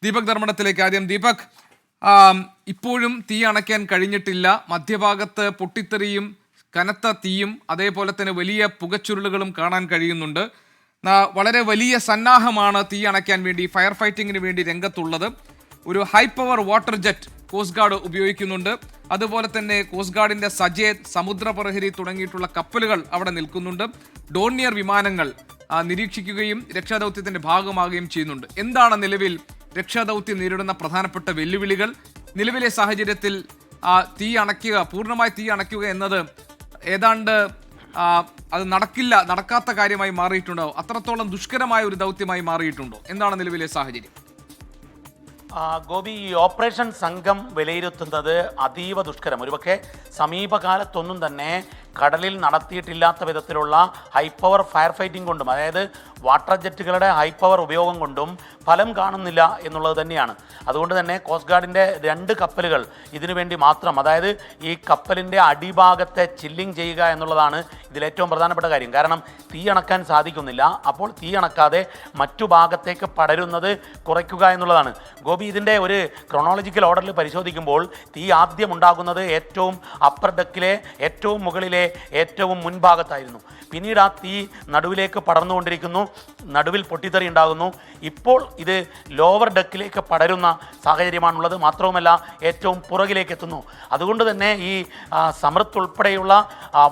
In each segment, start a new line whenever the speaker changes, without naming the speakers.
ദീപക് ധർമ്മടത്തിലേക്ക് ആദ്യം. ദീപക്, ഇപ്പോഴും തീ അണയ്ക്കാൻ കഴിഞ്ഞിട്ടില്ല. മധ്യഭാഗത്ത് പൊട്ടിത്തെറിയും കനത്ത തീയും അതേപോലെ തന്നെ വലിയ പുകച്ചുരുളുകളും കാണാൻ കഴിയുന്നുണ്ട്. വളരെ വലിയ സന്നാഹമാണ് തീ അണയ്ക്കാൻ വേണ്ടി, ഫയർ ഫൈറ്റിങ്ങിന് വേണ്ടി രംഗത്തുള്ളത്. ഒരു high power water jet coast guard ഉപയോഗിക്കുന്നുണ്ട്. അതുപോലെ തന്നെ കോസ്റ്റ് ഗാർഡിന്റെ സജേത്, സമുദ്രപ്രഹരി തുടങ്ങിയിട്ടുള്ള കപ്പലുകൾ അവിടെ നിൽക്കുന്നുണ്ട്. ഡോർണിയർ വിമാനങ്ങൾ നിരീക്ഷിക്കുകയും രക്ഷാദൗത്യത്തിന്റെ ഭാഗമാകുകയും ചെയ്യുന്നുണ്ട്. എന്താണ് നിലവിൽ രക്ഷാദൗത്യം നേരിടുന്ന പ്രധാനപ്പെട്ട വെല്ലുവിളികൾ? നിലവിലെ സാഹചര്യത്തിൽ പൂർണ്ണമായി തീ അണയ്ക്കുക എന്നത് ഏതാണ്ട് അത് നടക്കാത്ത കാര്യമായി മാറിയിട്ടുണ്ടോ? അത്രത്തോളം ദുഷ്കരമായ ഒരു ദൗത്യമായി മാറിയിട്ടുണ്ടോ? എന്താണ് നിലവിലെ സാഹചര്യം?
ഗോപി, ഈ ഓപ്പറേഷൻ സംഘം വിലയിരുത്തുന്നത് അതീവ ദുഷ്കരം. ഒരുപക്ഷെ സമീപകാലത്തൊന്നും തന്നെ കടലിൽ നടത്തിയിട്ടില്ലാത്ത വിധത്തിലുള്ള ഹൈ പവർ ഫയർ ഫൈറ്റിംഗ് കൊണ്ടും, അതായത് വാട്ടർ ജെറ്റുകളുടെ ഹൈ പവർ ഉപയോഗം കൊണ്ടും ഫലം കാണുന്നില്ല എന്നുള്ളത് തന്നെയാണ്. അതുകൊണ്ട് തന്നെ കോസ്റ്റ് ഗാർഡിൻ്റെ 2 കപ്പലുകൾ ഇതിനുവേണ്ടി മാത്രം, അതായത് ഈ കപ്പലിൻ്റെ അടിഭാഗത്തെ ചില്ലിങ് ചെയ്യുക എന്നുള്ളതാണ് ഇതിലേറ്റവും പ്രധാനപ്പെട്ട കാര്യം. കാരണം തീ അണക്കാൻ സാധിക്കുന്നില്ല. അപ്പോൾ തീ അണക്കാതെ മറ്റു ഭാഗത്തേക്ക് പടരുന്നത് കുറയ്ക്കുക എന്നുള്ളതാണ്. ഗോപി, ഇതിൻ്റെ ഒരു ക്രോണോളജിക്കൽ ഓർഡറിൽ പരിശോധിക്കുമ്പോൾ തീ ആദ്യം ഉണ്ടാകുന്നത് ഏറ്റവും അപ്പർ ഡെക്കിലെ ഏറ്റവും മുകളിലെ ഏറ്റവും മുൻഭാഗത്തായിരുന്നു. പിന്നീട് ആ തീ നടുവിലേക്ക് പടർന്നുകൊണ്ടിരിക്കുന്നു, നടുവിൽ പൊട്ടിത്തെറി ഉണ്ടാകുന്നു. ഇപ്പോൾ ഇത് ലോവർ ഡെക്കിലേക്ക് പടരുന്ന സാഹചര്യമാണുള്ളത്. മാത്രവുമല്ല ഏറ്റവും പുറകിലേക്ക് എത്തുന്നു. അതുകൊണ്ട് തന്നെ ഈ സമൃദ്ധ് ഉൾപ്പെടെയുള്ള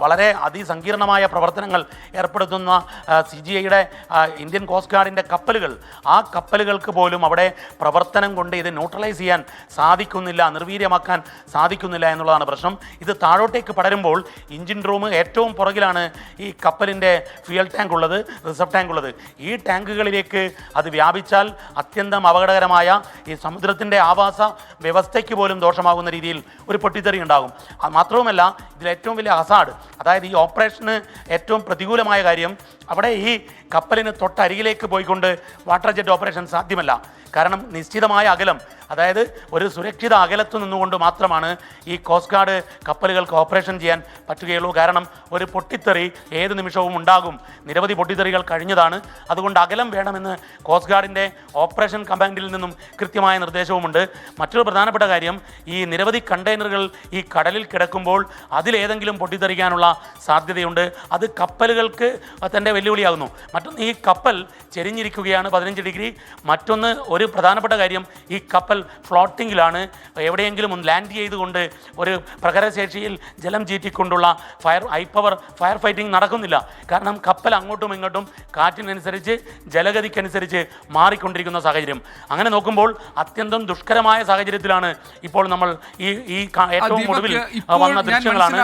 വളരെ അതിസങ്കീർണമായ പ്രവർത്തനങ്ങൾ ഏർപ്പെടുത്തുന്ന CGIയുടെ ഇന്ത്യൻ കോസ്റ്റ് ഗാർഡിൻ്റെ കപ്പലുകൾ, ആ കപ്പലുകൾക്ക് പോലും അവിടെ പ്രവർത്തനം കൊണ്ട് ഇത് ന്യൂട്രലൈസ് ചെയ്യാൻ സാധിക്കുന്നില്ല, നിർവീര്യമാക്കാൻ സാധിക്കുന്നില്ല എന്നുള്ളതാണ് പ്രശ്നം. ഇത് താഴോട്ടേക്ക് പടരുമ്പോൾ എഞ്ചിൻ റൂം ഏറ്റവും പുറകിലാണ് ഈ കപ്പലിൻ്റെ ഫ്യൂൽ ടാങ്ക് ഉള്ളത്, റിസർവ് ടാങ്ക് ഉള്ളത്. ഈ ടാങ്കുകളിലേക്ക് അത് വ്യാപിച്ചാൽ അത്യന്തം അപകടകരമായ ഈ സമുദ്രത്തിൻ്റെ ആവാസ വ്യവസ്ഥയ്ക്ക് പോലും ദോഷമാകുന്ന രീതിയിൽ ഒരു പൊട്ടിത്തെറി ഉണ്ടാകും. മാത്രവുമല്ല ഇതിൽ ഏറ്റവും വലിയ ഹസാഡ്, അതായത് ഈ ഓപ്പറേഷന് ഏറ്റവും പ്രതികൂലമായ കാര്യം, അവിടെ ഈ കപ്പലിന് തൊട്ടരികിലേക്ക് പോയിക്കൊണ്ട് വാട്ടർ ജെറ്റ് ഓപ്പറേഷൻ സാധ്യമല്ല. കാരണം നിശ്ചിതമായ അകലം, അതായത് ഒരു സുരക്ഷിത അകലത്ത് നിന്നുകൊണ്ട് മാത്രമാണ് ഈ കോസ്റ്റ് ഗാർഡ് കപ്പലുകൾക്ക് ഓപ്പറേഷൻ ചെയ്യാൻ പറ്റുകയുള്ളൂ. കാരണം ഒരു പൊട്ടിത്തെറി ഏത് നിമിഷവും ഉണ്ടാകും. നിരവധി പൊട്ടിത്തെറികൾ കഴിഞ്ഞതാണ്. അതുകൊണ്ട് അകലം വേണമെന്ന് കോസ്റ്റ് ഗാർഡിൻ്റെ ഓപ്പറേഷൻ കമാൻഡിൽ നിന്നും കൃത്യമായ നിർദ്ദേശവുമുണ്ട്. മറ്റൊരു പ്രധാനപ്പെട്ട കാര്യം, ഈ നിരവധി കണ്ടെയ്നറുകൾ ഈ കടലിൽ കിടക്കുമ്പോൾ അതിലേതെങ്കിലും പൊട്ടിത്തെറിക്കാനുള്ള സാധ്യതയുണ്ട്. അത് കപ്പലുകൾക്ക് തൻ്റെ വെല്ലുവിളിയാകുന്നു. മറ്റൊന്ന്, ഈ കപ്പൽ ചെരിഞ്ഞിരിക്കുകയാണ് 15 ഡിഗ്രി. മറ്റൊന്ന്, ഒരു പ്രധാനപ്പെട്ട കാര്യം, ഈ കപ്പൽ ഫ്ലോട്ടിങ്ങിലാണ്. എവിടെയെങ്കിലും ഒന്ന് ലാൻഡ് ചെയ്തുകൊണ്ട് ഒരു പ്രഹരശേഷിയിൽ ജലം ചീറ്റിക്കൊണ്ടുള്ള ഹൈ പവർ ഫയർ ഫൈറ്റിംഗ് നടക്കുന്നില്ല. കാരണം കപ്പൽ അങ്ങോട്ടും ഇങ്ങോട്ടും കാറ്റിനനുസരിച്ച് ജലഗതിക്കനുസരിച്ച് മാറിക്കൊണ്ടിരിക്കുന്ന സാഹചര്യം. അങ്ങനെ നോക്കുമ്പോൾ അത്യന്തം ദുഷ്കരമായ സാഹചര്യത്തിലാണ് ഇപ്പോൾ നമ്മൾ ഈ ഏറ്റവും ഒടുവിൽ വന്ന ദൃശ്യങ്ങളാണ്.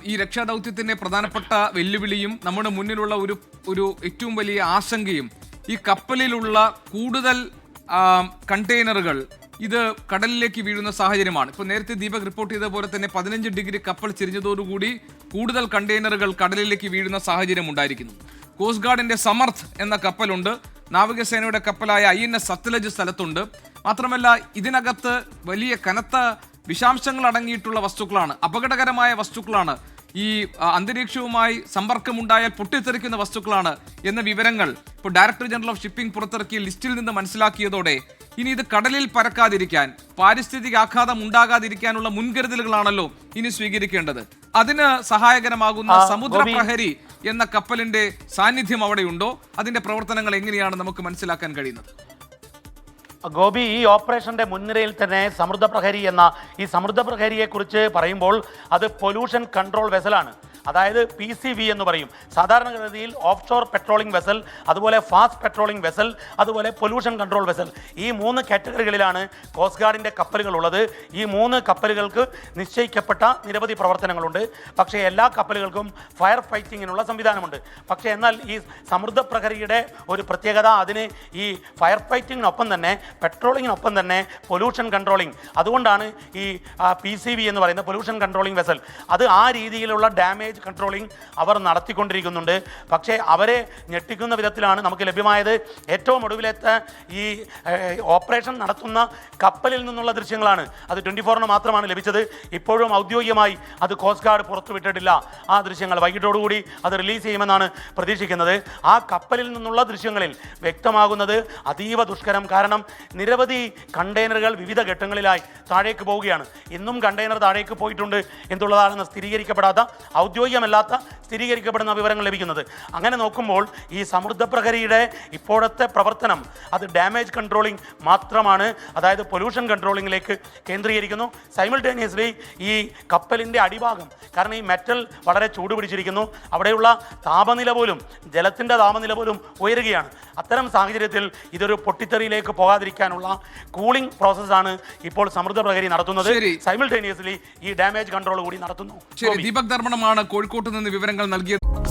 ഈ രക്ഷാദൗത്യത്തിന്റെ പ്രധാനപ്പെട്ട വെല്ലുവിളിയും നമ്മുടെ മുന്നിലുള്ള ഒരു ഏറ്റവും വലിയ ആശങ്കയും ഈ കപ്പലിലുള്ള കൂടുതൽ കണ്ടെയ്നറുകൾ ഇത് കടലിലേക്ക് വീഴുന്ന സാഹചര്യമാണ്. ഇപ്പോൾ നേരത്തെ ദീപക് റിപ്പോർട്ട് ചെയ്ത പോലെ തന്നെ 15 ഡിഗ്രി കപ്പൽ ചെരിഞ്ഞതോടുകൂടി കൂടുതൽ കണ്ടെയ്നറുകൾ കടലിലേക്ക് വീഴുന്ന സാഹചര്യം ഉണ്ടായിരിക്കുന്നു. കോസ്റ്റ് ഗാർഡിന്റെ സമർത്ഥ് എന്ന കപ്പലുണ്ട്, നാവികസേനയുടെ കപ്പലായ INS സത്ലജ് സ്ഥലത്തുണ്ട്. മാത്രമല്ല ഇതിനകത്ത് വലിയ കനത്ത വിഷാംശങ്ങൾ അടങ്ങിയിട്ടുള്ള വസ്തുക്കളാണ്, അപകടകരമായ വസ്തുക്കളാണ്, ഈ അന്തരീക്ഷവുമായി സമ്പർക്കമുണ്ടായാൽ പൊട്ടിത്തെറിക്കുന്ന വസ്തുക്കളാണ് എന്ന വിവരങ്ങൾ ഇപ്പോൾ ഡയറക്ടർ ജനറൽ ഓഫ് ഷിപ്പിംഗ് പുറത്തിറക്കിയ ലിസ്റ്റിൽ നിന്ന് മനസ്സിലാക്കിയതോടെ ഇനി ഇത് കടലിൽ പരക്കാതിരിക്കാൻ, പാരിസ്ഥിതിക ആഘാതം ഉണ്ടാകാതിരിക്കാനുള്ള മുൻകരുതലുകളാണല്ലോ ഇനി സ്വീകരിക്കേണ്ടത്. അതിന് സഹായകരമാകുന്ന സമുദ്രപ്രഹരി എന്ന കപ്പലിന്റെ സാന്നിധ്യം അവിടെയുണ്ടോ? അതിന്റെ പ്രവർത്തനങ്ങൾ എങ്ങനെയാണ് നമുക്ക് മനസ്സിലാക്കാൻ കഴിയുന്നത്?
ഗോപി, ഈ ഓപ്പറേഷൻ്റെ മുൻനിരയിൽ തന്നെ ഈ സമുദ്ര പ്രഹരിയെക്കുറിച്ച് പറയുമ്പോൾ അത് പൊല്യൂഷൻ കൺട്രോൾ വെസലാണ്. അതായത് PCV എന്ന് പറയും. സാധാരണഗതിയിൽ ഓഫ് ഷോർ പെട്രോളിംഗ് വെസൽ, അതുപോലെ ഫാസ്റ്റ് പെട്രോളിംഗ് വെസൽ, അതുപോലെ പൊല്യൂഷൻ കൺട്രോൾ വെസൽ, ഈ 3 കാറ്റഗറികളിലാണ് കോസ്റ്റ് ഗാർഡിൻ്റെ കപ്പലുകൾ ഉള്ളത്. ഈ 3 കപ്പലുകൾക്ക് നിശ്ചയിക്കപ്പെട്ട നിരവധി പ്രവർത്തനങ്ങളുണ്ട്. പക്ഷേ എല്ലാ കപ്പലുകൾക്കും ഫയർ ഫൈറ്റിങ്ങിനുള്ള സംവിധാനമുണ്ട്. പക്ഷേ എന്നാൽ ഈ സമുദ്ര പ്രഹരിയുടെ ഒരു പ്രത്യേകത, അതിന് ഈ ഫയർ ഫൈറ്റിങ്ങിനൊപ്പം തന്നെ പെട്രോളിങ്ങിനൊപ്പം തന്നെ പൊല്യൂഷൻ കൺട്രോളിംഗ്, അതുകൊണ്ടാണ് ഈ PCV എന്ന് പറയുന്ന പൊല്യൂഷൻ കൺട്രോളിംഗ് വെസൽ, അത് ആ രീതിയിലുള്ള ഡാമേജ് ഡാമേജ് കൺട്രോളിംഗ് അവർ നടത്തിക്കൊണ്ടിരിക്കുന്നുണ്ട്. പക്ഷേ അവരെ ഞെട്ടിക്കുന്ന വിധത്തിലാണ് നമുക്ക് ലഭ്യമായത്. ഏറ്റവും ഒടുവിലത്തെ ഈ ഓപ്പറേഷൻ നടത്തുന്ന കപ്പലിൽ നിന്നുള്ള ദൃശ്യങ്ങളാണ്. അത് 24-ന് മാത്രമാണ് ലഭിച്ചത്. ഇപ്പോഴും ഔദ്യോഗികമായി അത് കോസ്റ്റ് ഗാർഡ് പുറത്തുവിട്ടിട്ടില്ല. ആ ദൃശ്യങ്ങൾ വൈകിട്ടോടുകൂടി അത് റിലീസ് ചെയ്യുമെന്നാണ് പ്രതീക്ഷിക്കുന്നത്. ആ കപ്പലിൽ നിന്നുള്ള ദൃശ്യങ്ങളിൽ വ്യക്തമാകുന്നത് അതീവ ദുഷ്കരം. കാരണം നിരവധി കണ്ടെയ്നറുകൾ വിവിധ ഘട്ടങ്ങളിലായി താഴേക്ക് പോവുകയാണ്. ഇന്നും കണ്ടെയ്നർ താഴേക്ക് പോയിട്ടുണ്ട് എന്നുള്ളതാണ് സ്ഥിരീകരിക്കപ്പെടാത്ത, ഔദ്യോഗികമല്ലാത്ത സ്ഥിരീകരിക്കപ്പെടുന്ന വിവരങ്ങൾ ലഭിക്കുന്നത്. അങ്ങനെ നോക്കുമ്പോൾ ഈ സമുദ്ര പ്രഹരിയുടെ ഇപ്പോഴത്തെ പ്രവർത്തനം അത് ഡാമേജ് കൺട്രോളിംഗ് മാത്രമാണ്. അതായത് പൊല്യൂഷൻ കൺട്രോളിംഗിലേക്ക് കേന്ദ്രീകരിക്കുന്നു. സൈമിൾട്ടേനിയസ്ലി ഈ കപ്പലിൻ്റെ അടിഭാഗം, കാരണം ഈ മെറ്റൽ വളരെ ചൂട് പിടിച്ചിരിക്കുന്നു, അവിടെയുള്ള താപനില പോലും, ജലത്തിൻ്റെ താപനില പോലും ഉയരുകയാണ്. അത്തരം സാഹചര്യത്തിൽ ഇതൊരു പൊട്ടിത്തെറിയിലേക്ക് പോകാതിരിക്കാനുള്ള കൂളിംഗ് പ്രോസസ്സാണ് ഇപ്പോൾ സമുദ്ര പ്രഹരി നടത്തുന്നത്. സൈമിൾട്ടേനിയസ്ലി ഈ ഡാമേജ് കൺട്രോൾ കൂടി നടത്തുന്നു.
ദീപക് ധർമ്മടമാണ് കോഴിക്കോട്ട് നിന്ന് വിവരങ്ങൾ നൽകിയത്.